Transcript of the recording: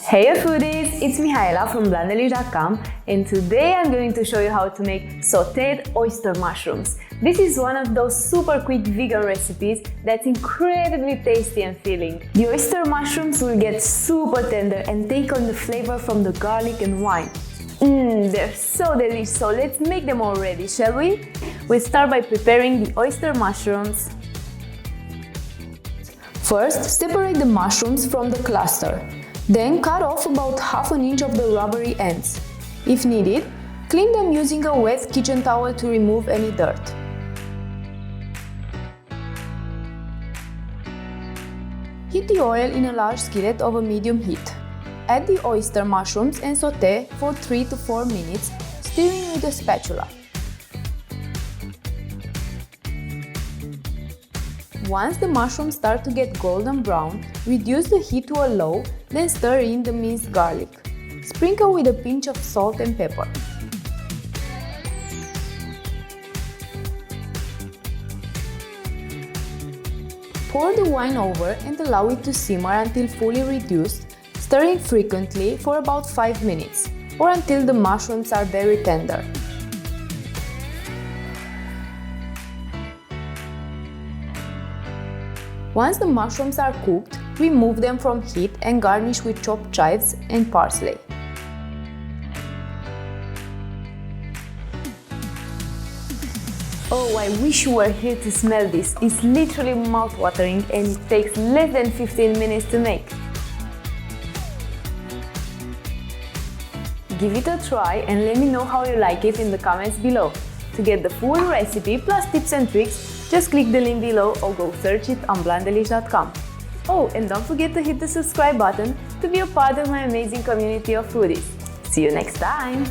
Hey foodies, it's Mihaela from Blondelish.com, and today I'm going to show you how to make sauteed oyster mushrooms. This is one of those super quick vegan recipes that's incredibly tasty and filling. The oyster mushrooms will get super tender and take on the flavor from the garlic and wine. They're so delicious, so let's make them already, shall we? We'll start by preparing the oyster mushrooms. First, separate the mushrooms from the cluster. Then cut off about half an inch of the rubbery ends. If needed, clean them using a wet kitchen towel to remove any dirt. Heat the oil in a large skillet over medium heat. Add the oyster mushrooms and sauté for 3 to 4 minutes, stirring with a spatula. Once the mushrooms start to get golden brown, reduce the heat to a low, then stir in the minced garlic. Sprinkle with a pinch of salt and pepper. Pour the wine over and allow it to simmer until fully reduced, stirring frequently for about 5 minutes, or until the mushrooms are very tender. Once the mushrooms are cooked, remove them from heat and garnish with chopped chives and parsley. Oh, I wish you were here to smell this. It's literally mouth-watering and it takes less than 15 minutes to make. Give it a try and let me know how you like it in the comments below. To get the full recipe plus tips and tricks, just click the link below or go search it on Blondelish.com. Oh, and don't forget to hit the subscribe button to be a part of my amazing community of foodies. See you next time!